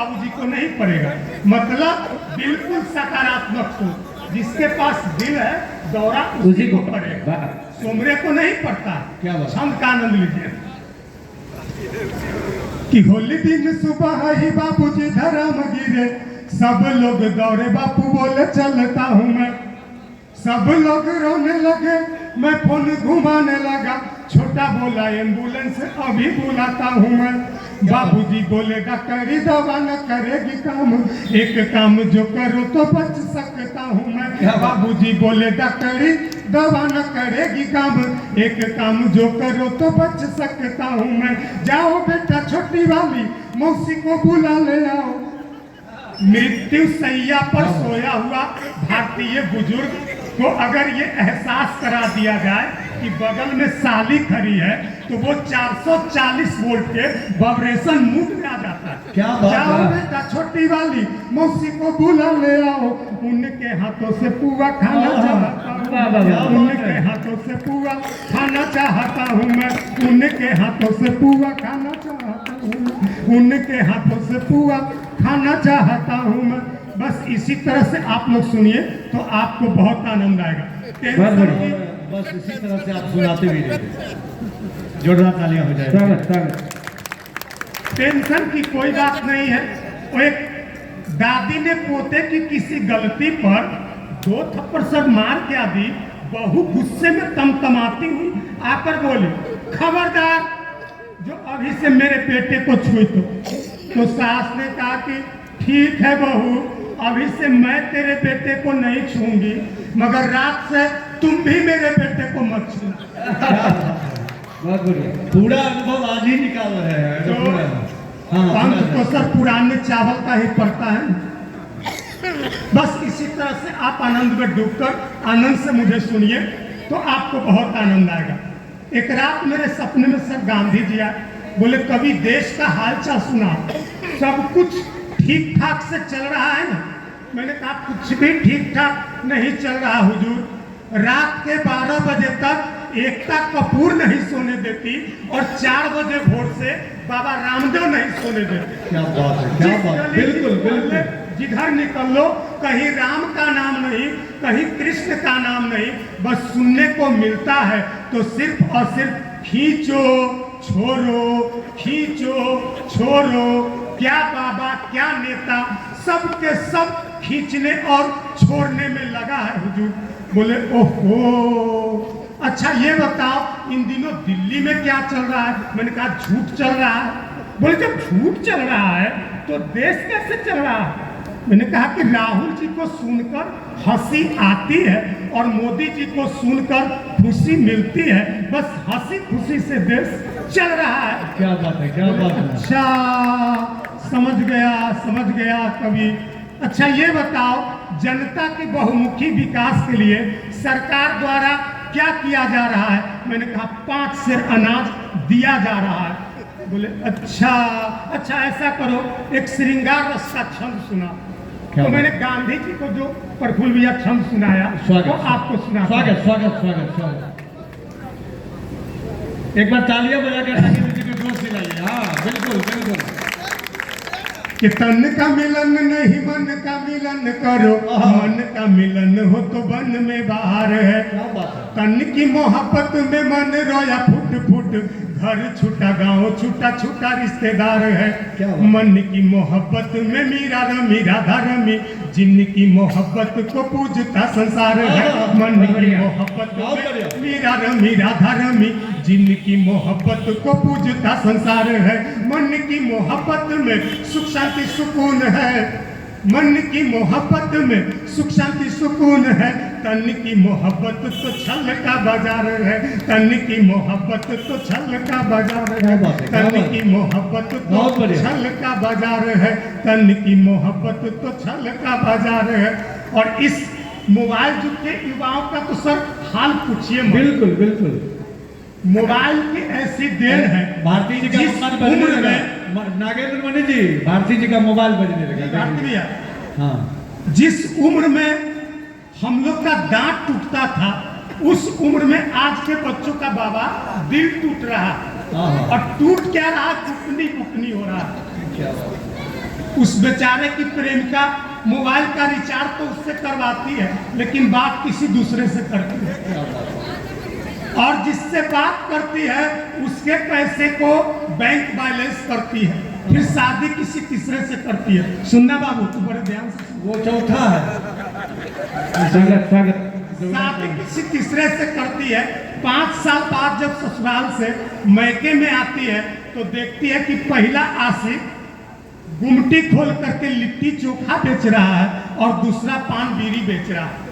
बाबूजी को नहीं पड़ेगा। मतलब बिल्कुल सकारात्मक सोच, जिसके पास दिल है दौरा उसी को पड़ेगा, सोमरे को नहीं पड़ता। क्या बात? छंद का आनंद लीजिए कि होली दिन सुबह ही बाबूजी धर्म गिरे, सब लोग दौड़े, बापू बोले चलता हूँ मैं। सब लोग रोने लगे, मैं फोन घुमाने लगा, छोटा बोला एम्बुलेंस अभी बुलाता हूँ मैं। बाबूजी बोले डॉक्टरी दवा न करेगी काम, एक काम जो करो तो बच सकता हूँ मैं। बाबूजी बोले डॉक्टरी दवा न करेगी काम, एक काम जो करो तो बच सकता हूँ मैं। जाओ बेटा छोटी वाली मौसी को बुला ले आओ। मृत्यु सैया पर सोया हुआ भारतीय बुजुर्ग को अगर ये एहसास करा दिया जाए कि बगल में साली खड़ी है, तो वो 440 वोल्ट के वाइब्रेशन मूड में आ जाता है। क्या बात है? जाओ बेटा छोटी वाली मौसी को बुला ले आओ, उनके हाथों से पुआ खाना चाहता हूँ, उनके हाथों से पुआ खाना चाहता हूँ मैं, उनके हाथों से पुआ खाना चाहता हूँ, उनके हाथों से पुआ खाना चाहता हूँ मैं। बस इसी तरह से आप लोग सुनिए तो आपको बहुत आनंद आएगा। बस इसी तरह से आप सुनाते भी रहिए, जोरदार तालियां हो जाए। टेंशन की कोई बात नहीं है। वो एक दादी ने पोते की किसी गलती पर 2 थप्पड़ सर मार के दी। बहू गुस्से में तमतमाती हुई आकर बोली, खबरदार जो अभी से मेरे बेटे को छुई तो सास ने कहा कि ठीक है बहू, अभी से मैं तेरे बेटे को नहीं छूंगी, मगर रात से तुम भी मेरे बेटे को मत छूना। बहुत बढ़िया, पूरा अनुभव आज ही निकाल रहे हैं। तो पंख तो सर पुराने चावल का ही पड़ता है। बस इसी तरह से आप आनंद में डूबकर आनंद से मुझे सुनिए तो आपको बहुत आनंद आएगा। एक रात मेरे सपने में सर गांधी जी आए, बोले कभी देश का हालचाल सुना, सब कुछ ठीक ठाक से चल रहा है ना। मैंने कहा कुछ भी ठीक ठाक नहीं चल रहा हुजूर। रात के 12 बजे तक एकता कपूर नहीं सोने देती और 4 बजे भोर से बाबा रामदेव नहीं सोने देते। क्या बात है, क्या बात, बिल्कुल बिल्कुल। जिधर निकल लो कहीं राम का नाम नहीं, कहीं कृष्ण का नाम नहीं, बस सुनने को मिलता है तो सिर्फ और सिर्फ खींचो छोड़ो, खींचो छोड़ो, क्या बाबा क्या नेता, सब के सब खींचने और छोड़ने में लगा है हुजूर। बोले ओहो, अच्छा ये बताओ इन दिनों दिल्ली में क्या चल रहा है। मैंने कहा झूठ चल रहा है। बोले जब झूठ चल रहा है तो देश कैसे चल रहा है। मैंने कहा कि राहुल जी को सुनकर हंसी आती है और मोदी जी को सुनकर खुशी मिलती है, बस हंसी खुशी से देश चल रहा है। क्या बात है, क्या बात है। अच्छा समझ गया कवि। अच्छा ये बताओ जनता के बहुमुखी विकास के लिए सरकार द्वारा क्या किया जा रहा है। मैंने कहा 5 सेर अनाज दिया जा रहा है। बोले अच्छा ऐसा करो एक श्रृंगार रस का छंद सुना। तो मैंने गांधी जी को जो प्रफुल्ल भैया छंद सुनाया वो आपको सुना। स्वागत। एक बार तालियां बजाकर राजेंद्र जी को जोश दिलाइए। हाँ बिल्कुल। कि तन का मिलन नहीं मन का मिलन करो, मन का मिलन हो तो वन में बाहर है। तन की मोहब्बत में मन रोया फुट फुट, घर छूटा गाँव छूटा छूटा रिश्तेदार है। मन की मोहब्बत में मीरा रमी राधा रमी, जिनकी मोहब्बत को पूजता संसार है। मन की मोहब्बत में मीरा रमी राधा रमी, जिनकी मोहब्बत को पूजता संसार है। मन की मोहब्बत में सुख शांति सुकून है, मन की मोहब्बत में सुख शांति सुकून है। तन की मोहब्बत तो छल का बाजार है, तन की मोहब्बत तो छल का बाजार है, तन की मोहब्बत तो छल का बाजार है, तन की मोहब्बत तो छल का बाजार है। और इस मोबाइल युग के युवाओं का तो सर हाल पूछिए। बिल्कुल मोबाइल की ऐसी देन है। भारती जी का उम्र में नागेंद्र मणि जी, भारती जी का मोबाइल बजने लगा। भैया हाँ, जिस उम्र में हम लोग का दांत टूटता था उस उम्र में आज के बच्चों का बाबा दिल टूट रहा है। और टूट क्या रहा, टूटनी हो रहा है। उस बेचारे की प्रेमिका मोबाइल का रिचार्ज तो उससे करवाती है, लेकिन बात किसी दूसरे से करती है, और जिससे बात करती है उसके पैसे को बैंक बैलेंस करती है, फिर शादी किसी तीसरे से करती है। सुनना बाबू, तू बड़े ध्यान से सुन। वो चौथा है। स्वागत स्वागत। शादी किसी तीसरे से करती है। 5 साल बाद जब ससुराल से मैके में आती है तो देखती है कि पहला आशिक गुमटी खोल करके लिट्टी चोखा बेच रहा है और दूसरा पान बीड़ी बेच रहा है।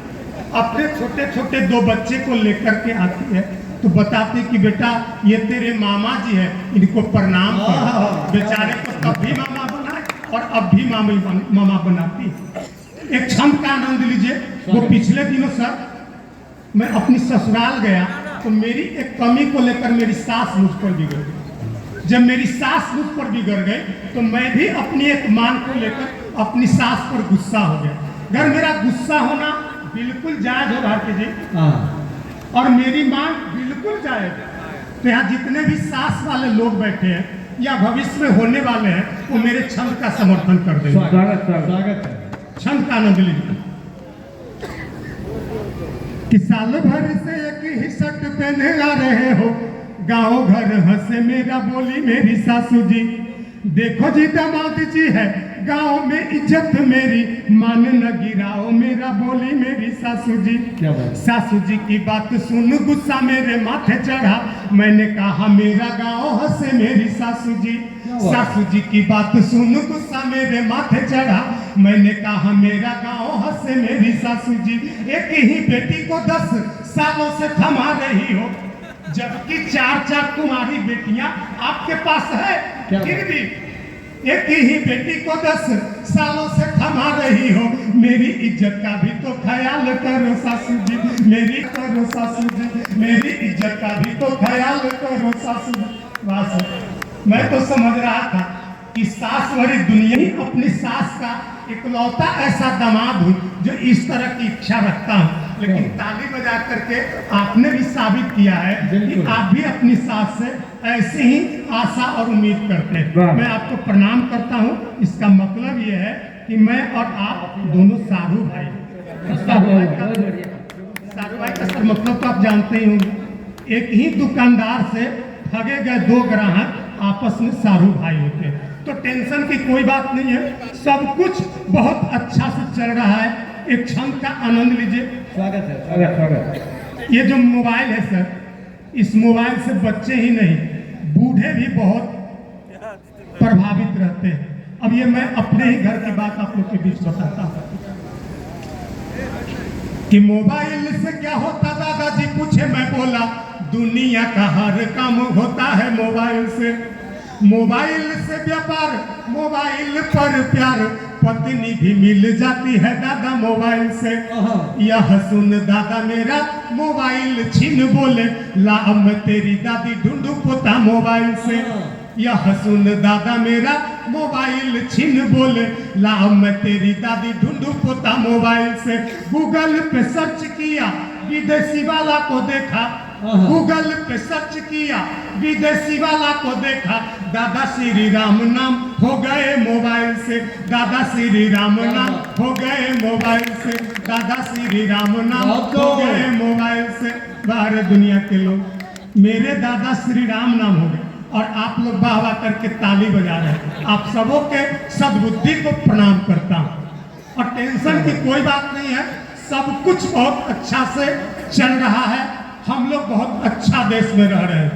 अपने छोटे छोटे 2 बच्चे को लेकर के आती है तो बताती कि बेटा ये तेरे मामा जी है, इनको प्रणाम कर। बेचारे को तब भी मामा बनाए और अब भी मामा बनाती है। एक क्षण का आनंद लीजिए। वो पिछले दिनों सर मैं अपनी ससुराल गया तो मेरी एक कमी को लेकर मेरी सास मुझ पर बिगड़ गई। जब मेरी सास मुझ पर बिगड़ गई तो मैं भी अपनी एक मान को लेकर अपनी सास पर गुस्सा हो गया। घर मेरा गुस्सा होना बिल्कुल जायज हो भारती जी, और मेरी मांग बिल्कुल जायज है। तो यहाँ जितने भी सास वाले लोग बैठे हैं या भविष्य में होने वाले हैं वो मेरे छंद का समर्थन कर देंगे। स्वागत है। छंद का आनंद लीजिए कि साल भर से एक ही शर्ट पहने आ रहे हो, गाँव घर हंसे मेरा बोली मेरी सासू जी। देखो जी दामाद जी है गाँव में इज्जत मेरी, मान न गिराओ मेरा बोली मेरी सासू जी। सासू जी की बात सुन गुस्सा मेरे माथे चढ़ा, मैंने कहा मेरा गाँव हंसे मेरी सासू जी। सासू जी की बात सुन गुस्सा मेरे माथे चढ़ा, मैंने कहा मेरा गाँव हंसे मेरी सासू जी। एक ही बेटी को 10 सालों से थमा रही हो, जबकि 4 कुमारी बेटियां आपके पास है, फिर भी एक ही बेटी को 10 सालों से थमा रही हो। मेरी इज्जत का भी तो ख्याल करो सासू जी, मेरी करो सासू जी, मेरी इज्जत का भी तो ख्याल करो सासू जी। मैं तो समझ रहा था कि सास वाली दुनिया ही अपनी सास का इकलौता ऐसा दामाद हूँ जो इस तरह की इच्छा रखता हूँ, लेकिन ताली बजा करके आपने भी साबित किया है कि आप भी अपनी सास से ऐसे ही आशा और उम्मीद करते हैं। मैं आपको प्रणाम करता हूँ। इसका मतलब ये है कि मैं और आप दोनों साधु भाई। साधु भाई का सर मतलब तो आप जानते ही होंगे। एक ही दुकानदार से ठगे गए 2 ग्राहक आपस में साधु भाई होते हैं, तो टेंशन की कोई बात नहीं है। सब कुछ बहुत अच्छा से चल रहा है। एक क्षण का आनंद लीजिए। स्वागत है। स्वागत। ये जो मोबाइल है सर, इस मोबाइल से बच्चे ही नहीं बूढ़े भी बहुत प्रभावित रहते हैं। अब ये मैं अपने ही घर की बात आप लोग के बीच बताता हूँ कि मोबाइल से क्या होता दादाजी पूछे, मैं बोला दुनिया का हर काम होता है मोबाइल से। मोबाइल से व्यापार, मोबाइल पर प्यार, पत्नी भी मिल जाती है दादा मोबाइल से। यह सुन दादा मेरा मोबाइल छीन बोले, ला मैं तेरी दादी ढूंढू पोता मोबाइल से। यह सुन दादा मेरा मोबाइल छीन बोले, ला मैं तेरी दादी ढूंढू पोता मोबाइल से। गूगल पे सर्च किया, विदेशी वाला को देखा, गूगल पे सर्च किया, विदेशी वाला को देखा, दादा श्री राम नाम हो गए मोबाइल से। दादा श्री राम नाम हो गए मोबाइल से। दादा श्री राम नाम हो गए मोबाइल से। बाहर दुनिया के लोग मेरे दादा श्री राम नाम हो गए और आप लोग वाह वाह करके ताली बजा रहे हैं। आप सबों के सद्बुद्धि को प्रणाम करता हूँ और टेंशन की कोई बात नहीं है। सब कुछ बहुत अच्छा से चल रहा है। हम लोग बहुत अच्छा देश में रह रहे हैं।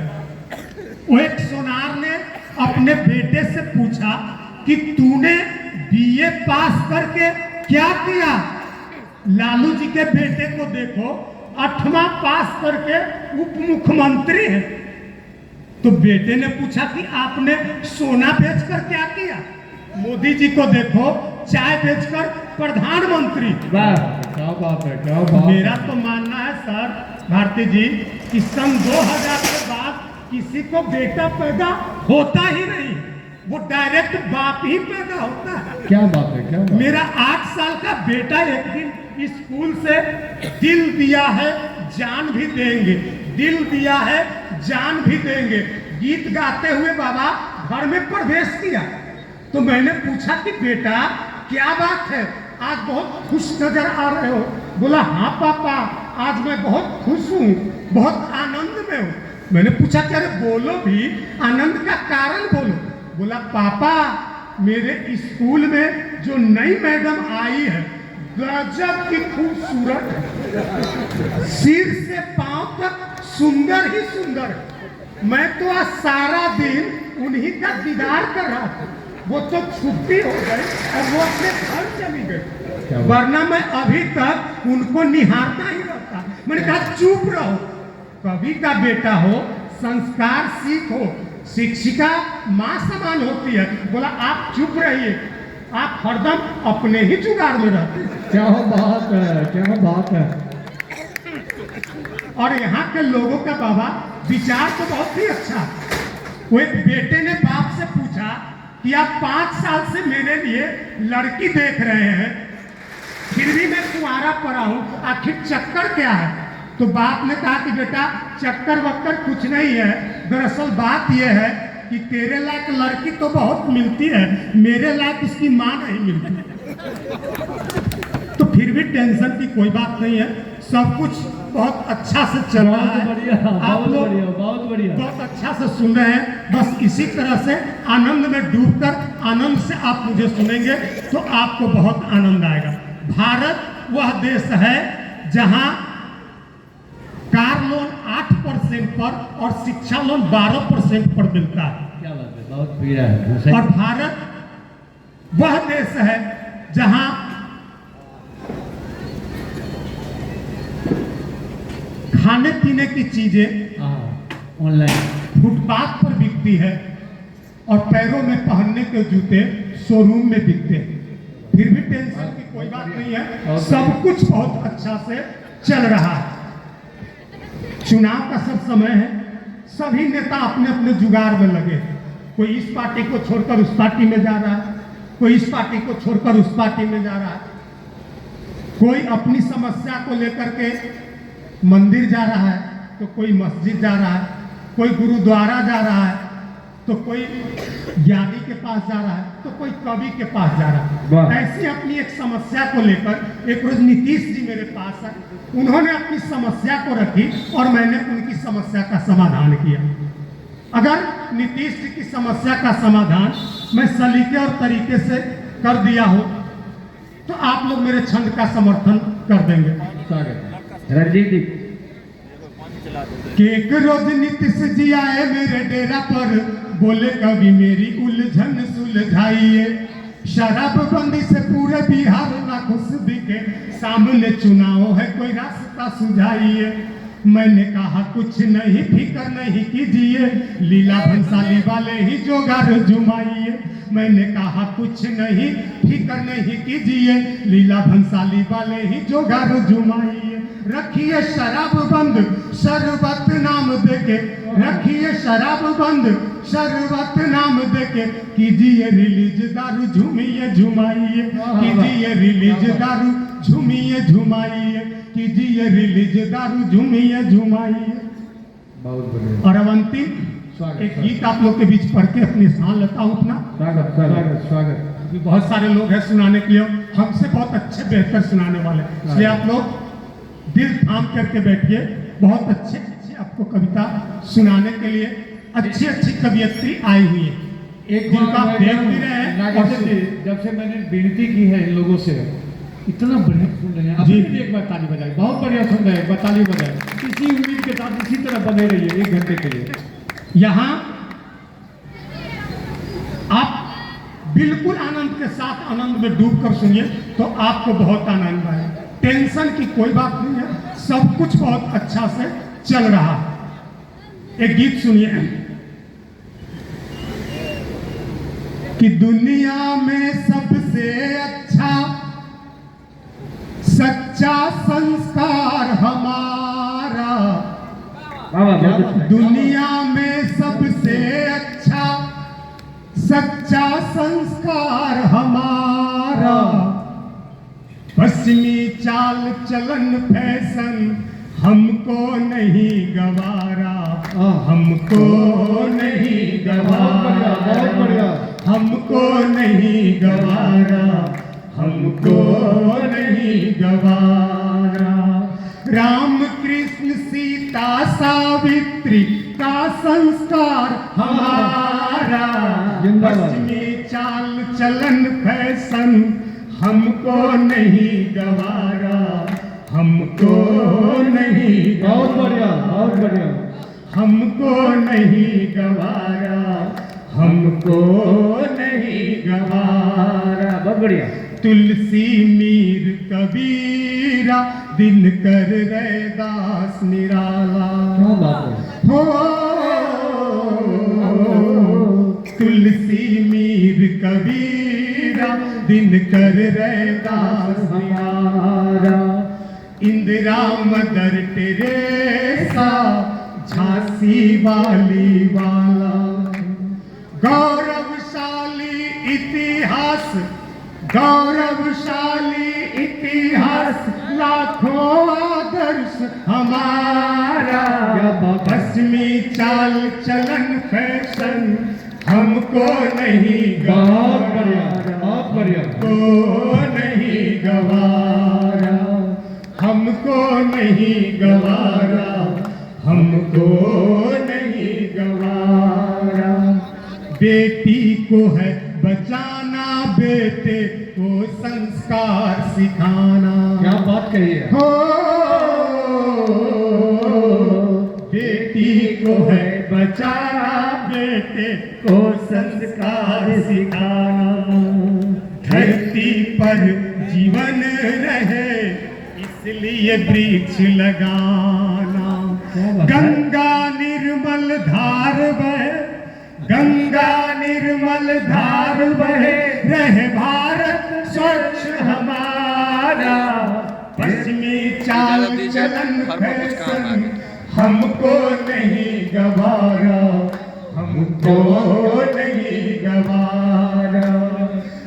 वो एक सोनार ने अपने बेटे से पूछा कि तूने बीए पास करके क्या किया? लालू जी के बेटे को देखो 8वां पास करके उप मुख्यमंत्री है। तो बेटे ने पूछा कि आपने सोना बेचकर क्या किया? मोदी जी को देखो चाय बेचकर प्रधानमंत्री। क्या बात है, क्या बात। मेरा तो मानना है सर भारती जी कि सन 2000 के बाद किसी को बेटा पैदा होता ही नहीं, वो डायरेक्ट बाप ही पैदा होता है। क्या बात है, क्या बात। मेरा 8 साल का बेटा एक दिन स्कूल से दिल दिया है जान भी देंगे, दिल दिया है जान भी देंगे गीत गाते हुए बाबा घर में प्रवेश किया। तो मैंने पूछा कि बेटा क्या बात है, आज बहुत खुश नजर आ रहे हो। बोला हाँ पापा, आज मैं बहुत खुश हूँ, बहुत आनंद में हूँ। मैंने पूछा कि अरे बोलो भी, आनंद का कारण बोलो। बोला पापा, मेरे स्कूल में जो नई मैडम आई है गजब की खूबसूरत है, सिर से पांव तक सुंदर ही सुंदर है। मैं तो आज सारा दिन उन्हीं का दीदार कर रहा था। वो तो छुट्टी हो गई और वो अपने घर चली गई, वरना मैं अभी तक उनको निहारता ही रहता। मैंने कहा चुप रहो, कवि का बेटा हो, संस्कार सीखो, शिक्षिका माँ समान होती है। बोला आप चुप रहिए, आप हरदम अपने ही जुगाड़ में रहते हैं। क्या बात है, क्या बात है। और यहाँ के लोगों का बाबा विचार तो बहुत ही अच्छा। वो एक बेटे ने बाप से पूछा कि आप 5 साल से मेरे लिए लड़की देख रहे हैं, फिर भी मैं कुंवारा पड़ा हूँ, आखिर चक्कर क्या है? तो बाप ने कहा कि बेटा चक्कर वक्कर कुछ नहीं है, दरअसल बात यह है कि तेरे लायक लड़की तो बहुत मिलती है, मेरे लायक उसकी माँ नहीं मिलती। तो फिर भी टेंशन की कोई बात नहीं है, सब कुछ बहुत अच्छा से चल रहा है। आप लोग बहुत बढ़िया बहुत अच्छा से सुन रहे हैं। बस इसी तरह से आनंद में डूबकर आनंद से आप मुझे सुनेंगे तो आपको बहुत आनंद आएगा। भारत वह देश है जहां कार लोन 8% पर और शिक्षा लोन 12% पर मिलता है। क्या बात है, बहुत बढ़िया है। और भारत वह देश है जहां खाने पीने की चीजें ऑनलाइन फुटपाथ पर बिकती है और पैरों में पहनने के जूते शोरूम में बिकते हैं। फिर भी टेंशन की कोई बात नहीं है, सब कुछ बहुत अच्छा से चल रहा है। चुनाव का सब समय है, सभी नेता अपने अपने जुगाड़ में लगे। कोई इस पार्टी को छोड़कर उस पार्टी में जा रहा है, कोई इस पार्टी को छोड़कर उस पार्टी में जा रहा है, कोई अपनी समस्या को लेकर के मंदिर जा रहा है तो कोई मस्जिद जा रहा है, कोई गुरुद्वारा जा रहा है तो कोई ज्ञानी के पास जा रहा है तो कोई कवि के पास जा रहा है। ऐसी अपनी एक समस्या को लेकर एक रोज नीतीश जी मेरे पास आए, उन्होंने अपनी समस्या को रखी और मैंने उनकी समस्या का समाधान किया। अगर नीतीश जी की समस्या का समाधान मैं सलीके और तरीके से कर दिया हो तो आप लोग मेरे छंद का समर्थन कर देंगे। रणजीत जी कि एक रोज नीतीश जी आए मेरे डेरा पर, बोले कभी मेरी उलझन सुलझाइए। शराबबंदी से पूरे बिहार ना खुश दिखे, सामने चुनाव है कोई रास्ता सुझाइए। मैंने कहा कुछ नहीं फिक्र नहीं कीजिए, लीला भंसाली वाले ही जोगार जुमाइए। मैंने कहा कुछ नहीं फिक्र नहीं कीजिए, लीला भंसाली वाले ही जोगार जुमाइए। रखिए शराब बंद शरबत नाम देके, रखिए शराब बंद शरबत नाम देके, कीजिए रिलीज दारू झूमिए झुमाइए, कीजिए रिलीज दारू झूमिए झुमाइए, कीजिए रिलीज दारू झूमिए झुमाइए। बहुत बढ़िया। और अब अंतिम एक गीत आप लोग के बीच पढ़ के अपनी स्थान लेता हूँ अपना। स्वागत स्वागत स्वागत। बहुत सारे लोग हैं सुनाने के लिए, हमसे बहुत अच्छे बेहतर सुनाने वाले, इसलिए आप लोग दिल थाम करके बैठिए। बहुत अच्छे अच्छे आपको कविता सुनाने के लिए अच्छी अच्छी कवियत्री आई हुई है, एक जिनका आप देख भी रहे हैं। और जब से मैंने विनती की है इन लोगों से, इतना बढ़िया सुन रहे हैं। जी। अभी भी एक बार ताली बजाए, बहुत बढ़िया सुन रहे हैं, ताली बजाए। इसी उम्मीद के साथ इसी तरह बने रहिए 1 घंटे के लिए। यहाँ आप बिल्कुल आनंद के साथ आनंद में डूब कर सुनिए तो आपको बहुत आनंद आए। टेंशन की कोई बात नहीं है, सब कुछ बहुत अच्छा से चल रहा है। एक गीत सुनिए कि दुनिया में सबसे अच्छा सच्चा संस्कार हमारा, दुनिया में सबसे अच्छा सच्चा संस्कार हमारा। पश्चिमी चाल चलन फैशन हमको नहीं गवारा, हमको नहीं गवारा। बहुत बढ़िया। हमको नहीं गवारा, हमको नहीं गवारा। राम कृष्ण सीता सावित्री का संस्कार हमारा, पश्चिमी चाल चलन फैशन हमको नहीं गवारा, हमको नहीं बहुत बढ़िया, बहुत बढ़िया। हमको नहीं गवारा, हमको नहीं गवारा। बहुत बढ़िया। तुलसी मीर कबीरा दिनकर रैदास निराला, क्या बात है। हो तुलसी मीर कबीरा दिनकर रैदास निराला। इंदिरा मदर टेरेसा झांसी वाली वाला, गौरवशाली इतिहास, गौरवशाली इतिहास, लाखों आदर्श हमारा। पश्चिमी चाल चलन फैशन हमको नहीं गवारा, बहुत बढ़िया। हमको नहीं गवारा, हमको नहीं गवारा, हमको नहीं गवारा। बेटी को है बचाना, बेटे को संस्कार सिखाना। क्या बात कही है। हो बेटी को है बचाना, बेटे को संस्कार सिखाना। धरती पर जीवन रहे इसलिए वृक्ष लगाना। गंगा निर्मल धार बहे, गंगा निर्मल धार बहे, रहे भारत स्वच्छ हमारा। पश्चिमी चाल चलन फैशन हमको नहीं गवारा, हमको नहीं गवारा।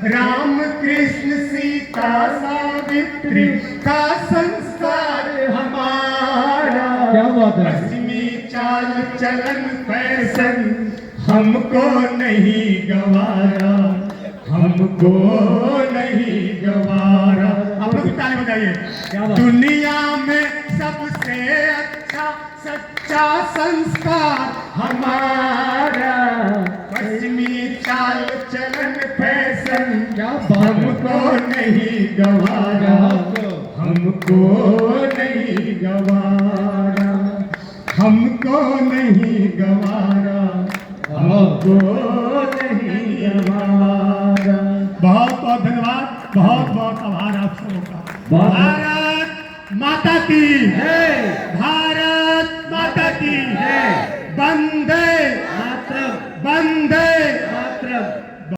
राम कृष्ण सीता सावित्री का संस्कार हमारा। क्या बात है। पश्चिमी चाल चलन फैशन हमको नहीं गवारा, हमको नहीं गवारा। आप लोग ताली बजाइए। क्या बात। दुनिया में सबसे अच्छा सच्चा संस्कार हमारा। पश्चिमी चाल चलन फैशन क्या बात है। हमको नहीं गवारा, हमको नहीं गवारा, हमको नहीं गवारा, हमको नहीं गवारा। बहुत बहुत धन्यवाद, बहुत बहुत आभार आप सबों का। भारत माता की जय। भारत माता की जय। वंदे मातरम, वंदे मातरम।